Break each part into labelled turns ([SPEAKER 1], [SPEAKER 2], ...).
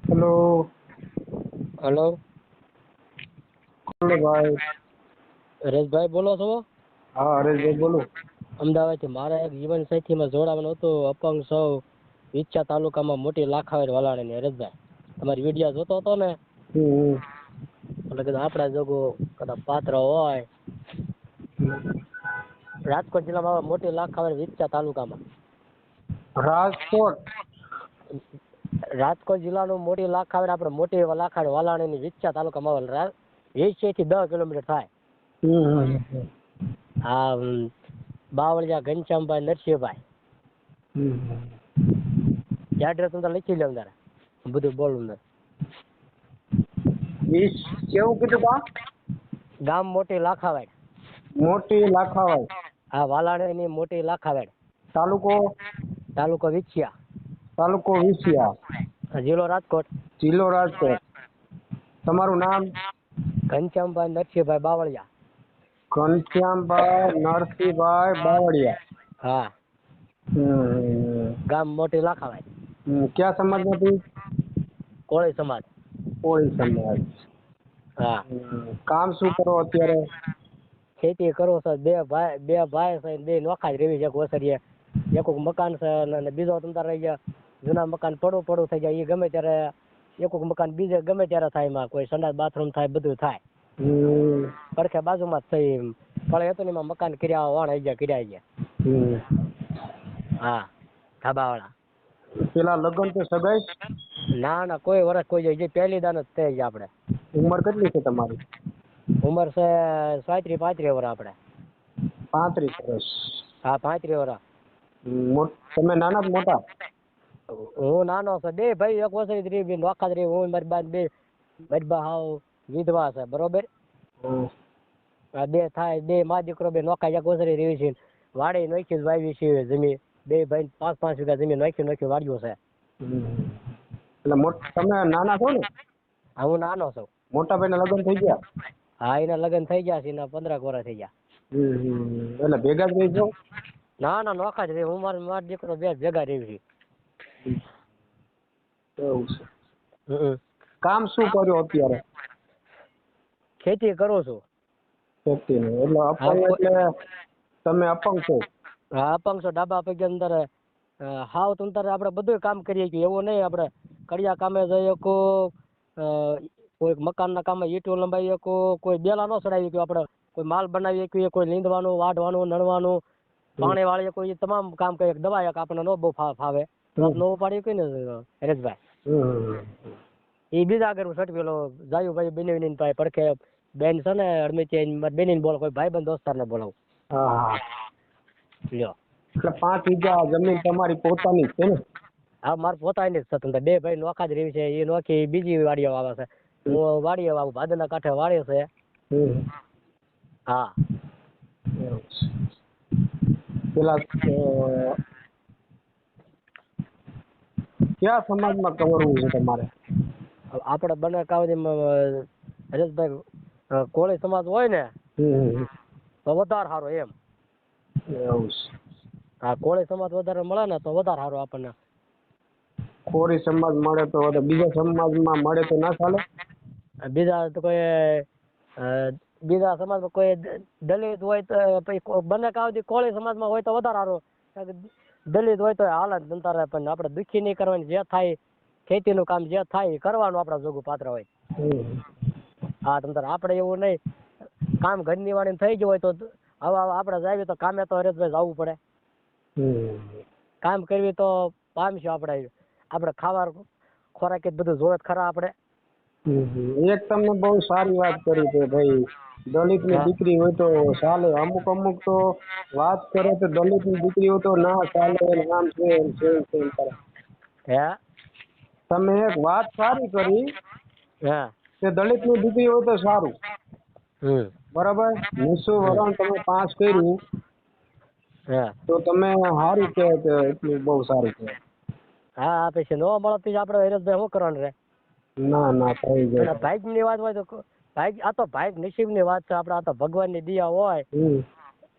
[SPEAKER 1] Hello.
[SPEAKER 2] Hello.
[SPEAKER 1] કોણ ભાઈ?
[SPEAKER 2] હરેશભાઈ બોલો છો?
[SPEAKER 1] હા, હરેશભાઈ બોલું.
[SPEAKER 2] અમદાવાદથી મારા એક જીવન સાથીમાં જોડાવાનું હતું. અપંગ સૌ વિછા તાલુકામાં મોટી લાખાવેર વલાણીની. હરેશભાઈ તમારી વિડીયો જોતો હતો ને એટલે કીધું આપણા જોગો કદાચ પાત્ર હોય. રાજકોટ જિલ્લામાં મોટી લાખાવેર વિછા તાલુકામાં.
[SPEAKER 1] રાજકોટ.
[SPEAKER 2] રાજકોટ જિલ્લાનું મોટી લાખાવેર આપણે મોટી લાખાવેર વલાણીની વિછા તાલુકામાં 20 થી 10 કિલોમીટર થાય. હા, બાવળિયા ઘનશ્યામભાઈ નરસિંહભાઈ. એડ્રેસ અંદર લખી લે અંદર બધું બોલું ને.
[SPEAKER 1] 20 કેવું કીધું બા?
[SPEAKER 2] ગામ મોટી લાખાવેડ.
[SPEAKER 1] મોટી લાખાવાડ.
[SPEAKER 2] હા, વાલાણીની મોટી લાખાવેડ.
[SPEAKER 1] તાલુકો?
[SPEAKER 2] તાલુકો વિછિયા.
[SPEAKER 1] તાલુકો વિછિયા.
[SPEAKER 2] જિલ્લો રાજકોટ.
[SPEAKER 1] જિલ્લો રાજકોટ. તમારું નામ?
[SPEAKER 2] ઘનશ્યામભાઈ નરસિંહભાઈ બાવળિયા.
[SPEAKER 1] ઘનશ્યામભાઈ નરસિંહભાઈ બાવળિયા.
[SPEAKER 2] હા. ગામ મોટી લાખાવેડ.
[SPEAKER 1] ક્યાં સમાજમાંથી?
[SPEAKER 2] કોળી સમાજ.
[SPEAKER 1] કોળી સમાજ.
[SPEAKER 2] હા.
[SPEAKER 1] કામ શું કરો અત્યારે?
[SPEAKER 2] ખેતી કરો છો. બે ભાઈ છે, બે નોખા જ રેવી છે. ઓસરીએ એક મકાન છે અને બીજો તમારે રહી ગયા જૂના મકાન પડું થઈ જાય. એ ગમે ત્યારે એક મકાન બીજે ગમે ત્યારે થાય. એમાં કોઈ સંડાસ બાથરૂમ થાય, બધું થાય. પડખે બાજુમાં જ થઈ. ફળે હતું ને એમાં મકાન કર્યા વાણ આવી ગયા. હા, ધાબાવાળા.
[SPEAKER 1] પેલા લગ્ન તો સગાઈ?
[SPEAKER 2] ના, કોઈ વર્ષ કોઈ જાય. પહેલી દાન જ થઈ જાય. આપણે
[SPEAKER 1] ઉંમર કેટલી છે તમારી?
[SPEAKER 2] ઉંમર છે 35 વર્ષ. આપણે
[SPEAKER 1] 35 વર્ષ.
[SPEAKER 2] હા, 35 વર્ષ.
[SPEAKER 1] તમે નાના જ મોટા?
[SPEAKER 2] હું નાનો છું. બે ભાઈ એક વર્ષ રહી, નોખા જ રહી. હું મારી બા બે મારી બા હાવ વિધવા છે. બરોબર. બે થાય, બે મા દીકરો બે નોખા એક વર્ષ રહી છે. વાડી નોખી વાવી છે જમીન. બે ભાઈ 5-5 વીઘા જમીન નોખી વાડ્યું છે.
[SPEAKER 1] એટલે તમે નાના છો ને?
[SPEAKER 2] હા, હું નાનો છું.
[SPEAKER 1] મોટા ભાઈ ના લગ્ન થઈ ગયા?
[SPEAKER 2] હા, એના લગ્ન થઈ ગયા છે. એના 15 વર્ષ થઈ ગયા.
[SPEAKER 1] એટલે ભેગા જ રહી છો?
[SPEAKER 2] ના, નોખા જ રહી. હું મારો દીકરો બે ભેગા રહી
[SPEAKER 1] છે. એવું છે.
[SPEAKER 2] કામ
[SPEAKER 1] શું કર્યું અત્યારે?
[SPEAKER 2] ખેતી કરું છું.
[SPEAKER 1] ખેતી એટલે અપંગ એટલે તમે અપંગ છો?
[SPEAKER 2] હા, અપંગ છો. ડાબા પગે અંદર હાવ તંતર આપણે બધું કામ કરીએ છીએ. એવું નહીં આપણે કડિયા કામે જઈએ, કોઈ મકાનના કામે ઈંટો લંબાવી શકો, કોઈ બેલા ન ચડાવી કે આપણે કોઈ માલ બનાવી શકીએ, કોઈ લીંદવાનું, વાઢવાનું, નણવાનું, પાણી વાળી કોઈ તમામ કામ કરીએ. દવા એક આપણને ન બહુ ફાવે ન ઉપાડી કઈ ને હરેશભાઈ. એ બીજા આગળ સટ પેલો જાયું ભાઈ બેની પાસે પડખે બેન છે ને અડમિત બેની બોલો, કોઈ ભાઈ બંધ દોસ્તાર ને બોલાવું. લ્યો.
[SPEAKER 1] એટલે 5 વીઘા જમીન તમારી પોતાની છે ને?
[SPEAKER 2] હા, મારે પોતાની જ સ્વતંત્ર. બે ભાઈ નોખા જ રહી છે. એ નોખી બીજી વાડીઓ વાવે છે. હું વાડીએ વાવું. ભાદરના કાંઠે વાડી છે. હા.
[SPEAKER 1] પેલા ક્યાં સમાજમાં કરવું છે તમારે?
[SPEAKER 2] આપણે બને કાવજીમાં હરેશભાઈ કોળી સમાજ હોય ને તો વધારે સારું એમ.
[SPEAKER 1] એવું છે.
[SPEAKER 2] હા, કોળી સમાજ વધારે મળે ને તો વધારે સારું આપણને.
[SPEAKER 1] કોળી સમાજ મળે તો બીજા સમાજમાં મળે તો ના ચાલે?
[SPEAKER 2] બીજા તો કોઈ બીજા સમાજમાં કોઈ દલિત હોય તો પછી બને કાવજી કોળી સમાજમાં હોય તો વધારે સારું. દલિત હોય તો હાલ જ જનતા. પણ આપણે દુઃખી નહીં કરવાની. જે થાય ખેતીનું કામ જે થાય એ કરવાનું. આપણા જોગું પાત્ર હોય. હા, તમ આપણે એવું નહીં કામ ઘરની વાળી થઈ ગયું હોય તો હવે આપણે જાય તો કામે તો હરેશભાઈ જવું પડે. કામ કરવી તો પામશું આપણે ખાવા ખોરાક બધું જોવે ખરા આપણે.
[SPEAKER 1] એક તમે બહુ સારી વાત કરી કે ભાઈ દલિત ની દીકરી હોય તો ચાલે. અમુક તો વાત કરે તો દલિત ની દીકરી હોય તો ના ચાલે. નામ છે તમે એક વાત સારી કરી કે દલિત ની દીકરી હોય તો સારું. બરાબર. નિશું વરણ તમે પાસ કર્યું તો તમે સારું કહેવાય કે એટલું બહુ સારું કહેવાય.
[SPEAKER 2] હા, પછી નો મળે પછી આપણે હરેશભાઈ શું કરવાનું રે?
[SPEAKER 1] ના થઈ જાય.
[SPEAKER 2] ભાઈક ની વાત હોય તો ભાઈક, આ તો ભાઈક નસીબ ની વાત છે. આપણે આ તો ભગવાન ની દયા હોય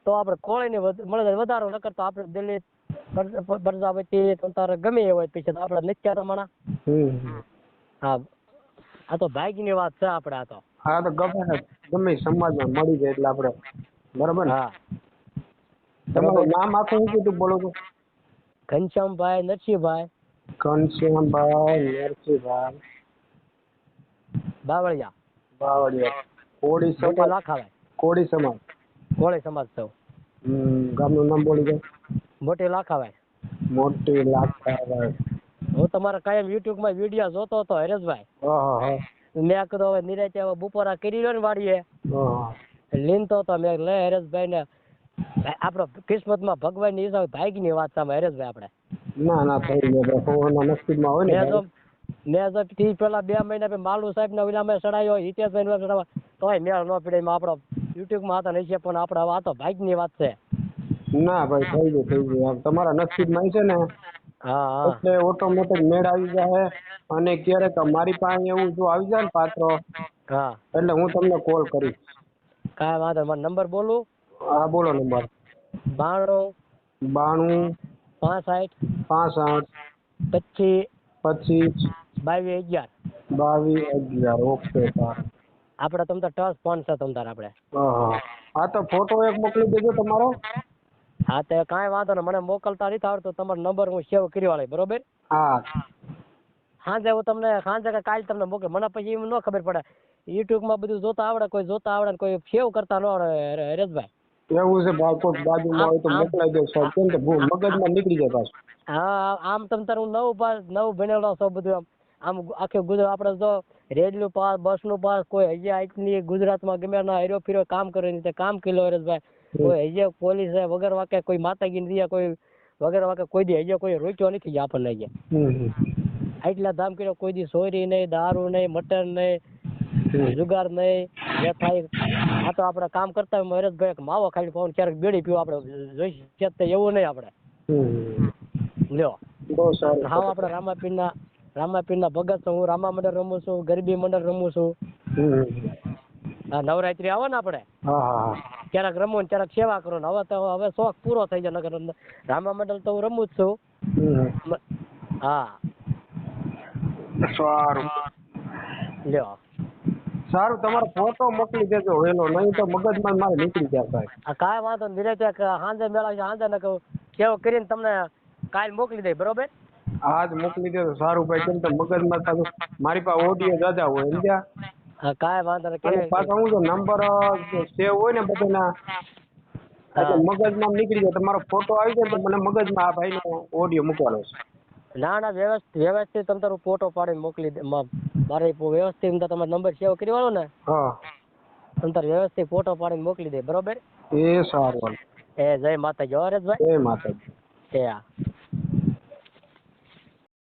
[SPEAKER 2] તો આપણે કોળી ની મળે વધારો. નકર તો આપણે દલિત પ્રજાપતિ તારે ગમે એ હોય પછી આપણે નથી માણા. હા આ તો ભાગ્યની વાત છે આપણે આ તો.
[SPEAKER 1] હા તો ગમે સમાજમાં મળી જાય એટલે આપણે બરાબર ને.
[SPEAKER 2] હા
[SPEAKER 1] તમારું નામ આખું શું કીધું બોલો તો?
[SPEAKER 2] ઘનશ્યામભાઈ નરસિંહભાઈ
[SPEAKER 1] ઘનશ્યામભાઈ નરસિંહભાઈ
[SPEAKER 2] બાવળિયા
[SPEAKER 1] બાવળિયા કોળી
[SPEAKER 2] મોટે
[SPEAKER 1] સમાજ.
[SPEAKER 2] લાખાભાઈ
[SPEAKER 1] કોળી સમાજ.
[SPEAKER 2] કોળી સમાજ સૌ.
[SPEAKER 1] ગામનું નામ બોલી જાય.
[SPEAKER 2] મોટી લાખાભાઈ.
[SPEAKER 1] મોટી લાખાભાઈ.
[SPEAKER 2] હું તમારા કાયમ યુટ્યુબમાં વિડીયો જોતો હતો હરેશભાઈ.
[SPEAKER 1] હા હા
[SPEAKER 2] મેં કીધું હવે નિરાંતે હવે બપોરા કરી લો ને વાડીએ
[SPEAKER 1] હા.
[SPEAKER 2] લીનતો તો મેં લે હરેશભાઈ ને આપણો કિસ્મતમાં ભગવાનની હિસાબે ભાગ્યની વાત છે હરેશભાઈ આપણે.
[SPEAKER 1] ના થઈ ગયો ભગવાનના નસીબમાં હોય ને ભાઈ.
[SPEAKER 2] મેં જો થી પેલા 2 મહિના પછી માલુ સાહેબ ને ઓલા મેં ચડાયો હિતેશભાઈ ને ચડાવવા તોય મેળ ન પડે એમાં આપણો યુટ્યુબમાં હતા નહીં છે પણ આપણે આ તો ભાગ્યની વાત છે.
[SPEAKER 1] ના ભાઈ થઈ ગયું તમારા નસીબમાં છે ને.
[SPEAKER 2] હા
[SPEAKER 1] એટલે ઓટોમેટિક મેળ આવી જાય. અને ક્યારેક મારી પાસે એવું જો આવી જાય ને પાત્ર
[SPEAKER 2] હા
[SPEAKER 1] એટલે હું તમને કોલ કરીશ.
[SPEAKER 2] કાંઈ વાંધો મારો નંબર બોલું?
[SPEAKER 1] હા બોલો નંબર.
[SPEAKER 2] 92
[SPEAKER 1] 92
[SPEAKER 2] 65
[SPEAKER 1] 65
[SPEAKER 2] 25
[SPEAKER 1] 25
[SPEAKER 2] 22 11.
[SPEAKER 1] 22 11 okay sir.
[SPEAKER 2] આપણે તમ તો ટચ ફોન છે તમ તાર આપણે.
[SPEAKER 1] હા તો ફોટો એક મોકલી દેજો તમારો.
[SPEAKER 2] હા તો કાંઈ વાંધો નહીં મને મોકલતા નથી આવડતું તમારો નંબર હું સેવ કરી વાળી બરોબર.
[SPEAKER 1] હા
[SPEAKER 2] સાંજે હું તમને સાંજે કે કાલ તમને મોકલું મને પછી એમ ન ખબર પડે યુટ્યુબમાં બધું જોતા આવડે કોઈ જોતા આવડે ને કોઈ સેવ કરતા ન આવડે હરેશભાઈ.
[SPEAKER 1] એવું છે બાળકોટ બાજુમાં હોય તો મોકલાઈ દો સાહેબ કેમ કે મગજમાં નીકળી જાય પાછું.
[SPEAKER 2] હા આમ તમ તાર હું નવું ભણેલો છું બધું આમ આખે ગુજરાત આપણે જો રેલનું પાસ બસનું પાસ કોઈ હજી આટલી ગુજરાતમાં ગમે ના હેરો ફેરો કામ કરે ને કામ કિલો હરેશભાઈ. કોઈ હજી પોલીસ વગર વાકે કોઈ માતાગીરી રહ્યા કોઈ વગર વાકે કોઈ દી હજી કોઈ રોક્યો નથી આપણને હજી. આટલા ધામ કર્યો કોઈ દી ચોરી નહીં દારૂ નહીં મટન નહીં જુગાર નહીં વેફાઈ આ તો આપણે કામ કરતા હોય હરેશભાઈ માવો ખાલી પવન ક્યારેક બેડી પીવું આપણે જોઈ શકીએ એવું નહીં આપણે. લ્યો
[SPEAKER 1] બહુ સારું.
[SPEAKER 2] હા આપણે રામાપીરના ભગત છું હું રામા મંડળ રમું છું ગરબી મંડળ રમું છું. હા નવરાત્રી આવો ને આપણે ક્યારેક રમવું ને ક્યારેક સેવા કરો ને હવે શોખ પૂરો થઈ જાય નગર રામા મંડળ તો હું રમું જ છું. હા
[SPEAKER 1] સારું
[SPEAKER 2] લ્યો
[SPEAKER 1] સારું તમારો ફોટો મોકલી દેજો વેલો નહીં તો મગજમાં મારે નીકળી જાય સાહેબ.
[SPEAKER 2] કાંઈ વાંધો નિરાંતે સાંજે મેળવશે સાંજે ને કહું સેવ કરીને તમને કાલ મોકલી દઈ બરોબર.
[SPEAKER 1] આજ મોકલી દેજો સારું ભાઈ કેમ તો મગજમાં પાછું મારી પાસે ઓડિયો જાજા હોય સમજ્યા.
[SPEAKER 2] હા કાંઈ વાંધો નહીં.
[SPEAKER 1] પાછા હું નંબર સેવ હોય ને બધાના એટલે મગજમાં નીકળી જાય તમારો ફોટો આવી જાય તો મને મગજમાં આ ભાઈનો ઓડિયો મૂકવાનો છે.
[SPEAKER 2] ના વ્યવસ્થિત તમે તારો ફોટો પાડીને મોકલી દે મારે વ્યવસ્થિત તમારો નંબર સેવ કરી વાળો ને તમે તાર વ્યવસ્થિત ફોટો પાડીને મોકલી દે બરોબર.
[SPEAKER 1] એ સારું.
[SPEAKER 2] જય માતાજી હરેશભાઈ.
[SPEAKER 1] જય માતાજી.